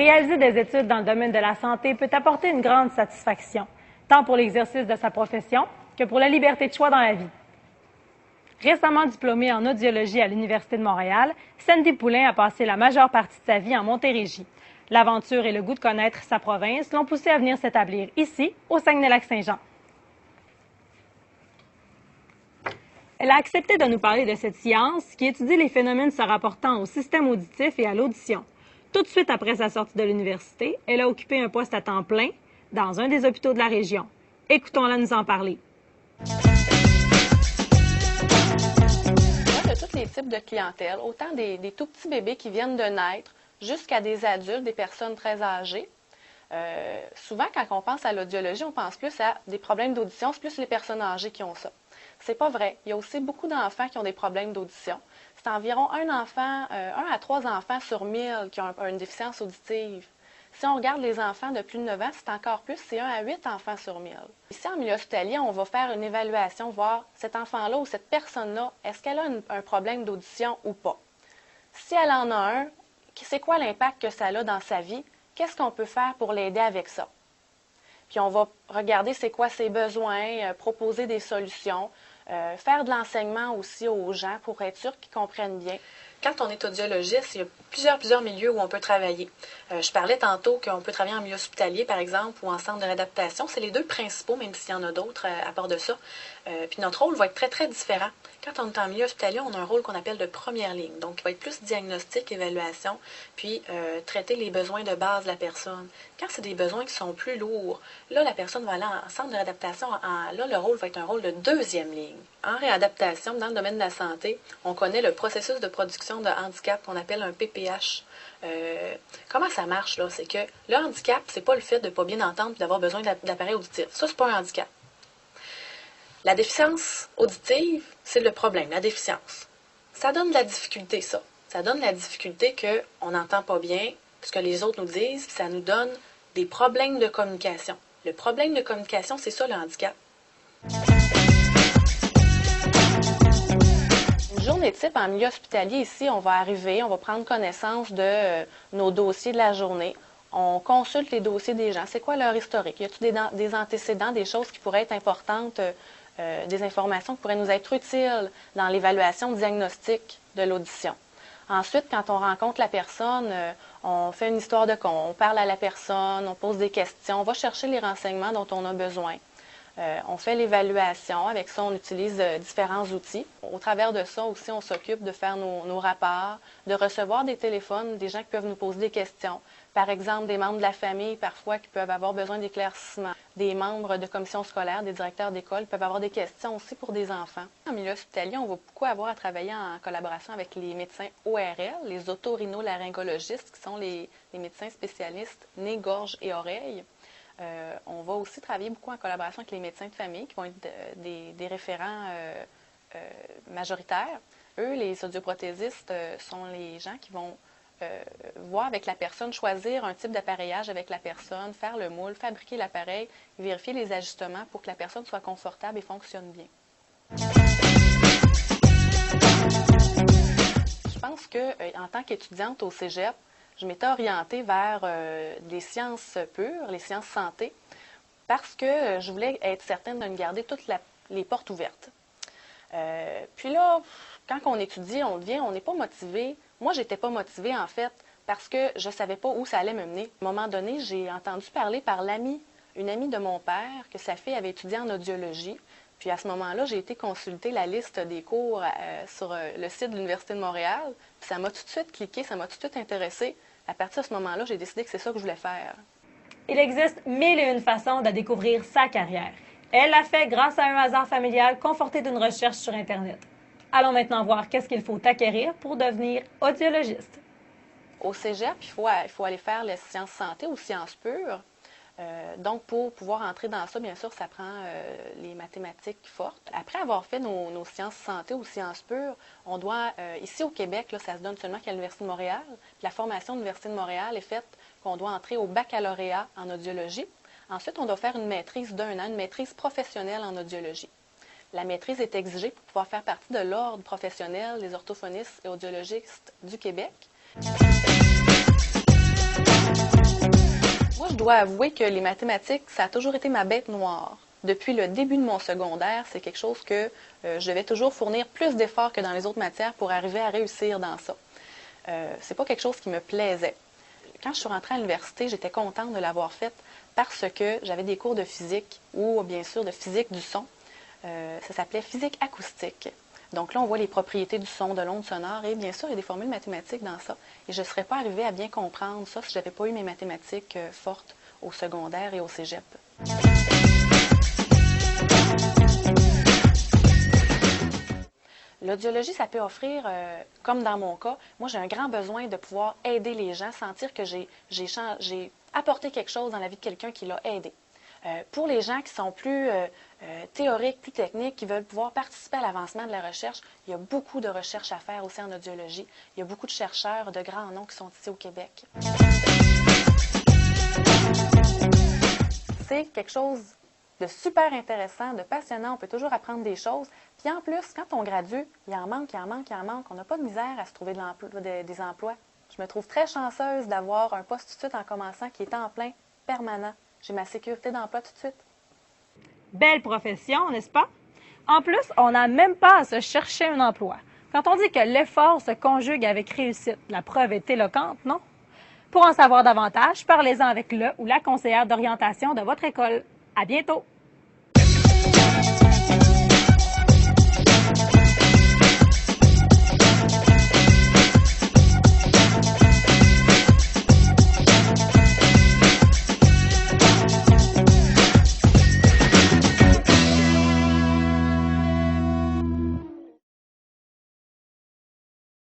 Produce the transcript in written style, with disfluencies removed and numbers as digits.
Réaliser des études dans le domaine de la santé peut apporter une grande satisfaction, tant pour l'exercice de sa profession que pour la liberté de choix dans la vie. Récemment diplômée en audiologie à l'Université de Montréal, Sandy Poulain a passé la majeure partie de sa vie en Montérégie. L'aventure et le goût de connaître sa province l'ont poussée à venir s'établir ici, au Saguenay-Lac-Saint-Jean. Elle a accepté de nous parler de cette science qui étudie les phénomènes se rapportant au système auditif et à l'audition. Tout de suite après sa sortie de l'université, elle a occupé un poste à temps plein dans un des hôpitaux de la région. Écoutons-la nous en parler. De tous les types de clientèle, autant des tout petits bébés qui viennent de naître jusqu'à des adultes, des personnes très âgées. Souvent, quand on pense à l'audiologie, on pense plus à des problèmes d'audition, c'est plus les personnes âgées qui ont ça. C'est pas vrai. Il y a aussi beaucoup d'enfants qui ont des problèmes d'audition. C'est environ un à 3 enfants sur 1000 qui ont une déficience auditive. Si on regarde les enfants de plus de 9 ans, c'est encore plus, c'est 1 à 8 enfants sur 1000. Ici, en milieu hospitalier, on va faire une évaluation, voir cet enfant-là ou cette personne-là, est-ce qu'elle a un problème d'audition ou pas. Si elle en a un, c'est quoi l'impact que ça a dans sa vie? Qu'est-ce qu'on peut faire pour l'aider avec ça? Puis on va regarder c'est quoi ses besoins, proposer des solutions, faire de l'enseignement aussi aux gens pour être sûr qu'ils comprennent bien. Quand on est audiologiste, il y a plusieurs milieux où on peut travailler. Je parlais tantôt qu'on peut travailler en milieu hospitalier, par exemple, ou en centre de réadaptation. C'est les deux principaux, même s'il y en a d'autres à part de ça. Puis notre rôle va être très, très différent. Quand on est en milieu hospitalier, on a un rôle qu'on appelle de première ligne. Donc, il va être plus diagnostic, évaluation, puis traiter les besoins de base de la personne. Quand c'est des besoins qui sont plus lourds, là, la personne va aller en centre de réadaptation. Là, le rôle va être un rôle de deuxième ligne. En réadaptation, dans le domaine de la santé, on connaît le processus de production de handicap qu'on appelle un PPH. Comment ça marche, là? C'est que le handicap, c'est pas le fait de ne pas bien entendre et d'avoir besoin d'appareils auditifs. Ça, c'est pas un handicap. La déficience auditive, c'est le problème, la déficience. Ça donne de la difficulté, ça. Ça donne de la difficulté qu'on n'entend pas bien ce que les autres nous disent, puis ça nous donne des problèmes de communication. Le problème de communication, c'est ça, le handicap. Une journée type en milieu hospitalier, ici, on va arriver, on va prendre connaissance de nos dossiers de la journée. On consulte les dossiers des gens. C'est quoi leur historique? Y a-t-il des antécédents, des choses qui pourraient être importantes, des informations qui pourraient nous être utiles dans l'évaluation diagnostique de l'audition? Ensuite, quand on rencontre la personne, on fait une histoire de compte, on parle à la personne, on pose des questions, on va chercher les renseignements dont on a besoin. On fait l'évaluation. Avec ça, on utilise différents outils. Au travers de ça aussi, on s'occupe de faire nos rapports, de recevoir des téléphones, des gens qui peuvent nous poser des questions. Par exemple, des membres de la famille, parfois, qui peuvent avoir besoin d'éclaircissement. Des membres de commission scolaire, des directeurs d'école peuvent avoir des questions aussi pour des enfants. En milieu hospitalier, on va beaucoup avoir à travailler en collaboration avec les médecins ORL, les otorhinolaryngologistes, qui sont les médecins spécialistes nez, gorge et oreilles. On va aussi travailler beaucoup en collaboration avec les médecins de famille, qui vont être des référents majoritaires. Eux, les audioprothésistes, sont les gens qui vont voir avec la personne, choisir un type d'appareillage avec la personne, faire le moule, fabriquer l'appareil, vérifier les ajustements pour que la personne soit confortable et fonctionne bien. Je pense qu'en tant qu'étudiante au cégep, je m'étais orientée vers les sciences pures, les sciences santé, parce que je voulais être certaine de me garder toutes les portes ouvertes. Puis là, quand on étudie, on n'est pas motivé. Moi, j'étais pas motivée, en fait, parce que je savais pas où ça allait me mener. À un moment donné, j'ai entendu parler par une amie de mon père, que sa fille avait étudié en audiologie. Puis à ce moment-là, j'ai été consulter la liste des cours sur le site de l'Université de Montréal. Puis ça m'a tout de suite cliqué, ça m'a tout de suite intéressée. À partir de ce moment-là, j'ai décidé que c'est ça que je voulais faire. Il existe 1001 façons de découvrir sa carrière. Elle l'a fait grâce à un hasard familial conforté d'une recherche sur Internet. Allons maintenant voir qu'est-ce qu'il faut acquérir pour devenir audiologiste. Au cégep, il faut aller faire les sciences santé ou sciences pures. Donc, pour pouvoir entrer dans ça, bien sûr, ça prend les mathématiques fortes. Après avoir fait nos sciences santé ou sciences pures, on doit, ici au Québec, là, ça se donne seulement qu'à l'Université de Montréal. Puis la formation de l'Université de Montréal est faite qu'on doit entrer au baccalauréat en audiologie. Ensuite, on doit faire une maîtrise d'1 an, une maîtrise professionnelle en audiologie. La maîtrise est exigée pour pouvoir faire partie de l'ordre professionnel des orthophonistes et audiologistes du Québec. Moi, je dois avouer que les mathématiques, ça a toujours été ma bête noire. Depuis le début de mon secondaire, c'est quelque chose que je devais toujours fournir plus d'efforts que dans les autres matières pour arriver à réussir dans ça. C'est pas quelque chose qui me plaisait. Quand je suis rentrée à l'université, j'étais contente de l'avoir faite parce que j'avais des cours de physique ou bien sûr de physique du son. Ça s'appelait physique acoustique. Donc là, on voit les propriétés du son, de l'onde sonore et bien sûr, il y a des formules mathématiques dans ça. Et je ne serais pas arrivée à bien comprendre ça si je n'avais pas eu mes mathématiques fortes au secondaire et au cégep. L'audiologie, ça peut offrir, comme dans mon cas, moi j'ai un grand besoin de pouvoir aider les gens, sentir que j'ai apporté quelque chose dans la vie de quelqu'un qui l'a aidé. Pour les gens qui sont plus théoriques, plus techniques, qui veulent pouvoir participer à l'avancement de la recherche, il y a beaucoup de recherches à faire aussi en audiologie. Il y a beaucoup de chercheurs de grands noms qui sont ici au Québec. C'est quelque chose de super intéressant, de passionnant. On peut toujours apprendre des choses. Puis en plus, quand on gradue, il en manque. On n'a pas de misère à se trouver des emplois. Je me trouve très chanceuse d'avoir un poste tout de suite en commençant qui est temps plein, permanent. J'ai ma sécurité d'emploi tout de suite. Belle profession, n'est-ce pas? En plus, on n'a même pas à se chercher un emploi. Quand on dit que l'effort se conjugue avec réussite, la preuve est éloquente, non? Pour en savoir davantage, parlez-en avec le ou la conseillère d'orientation de votre école. À bientôt!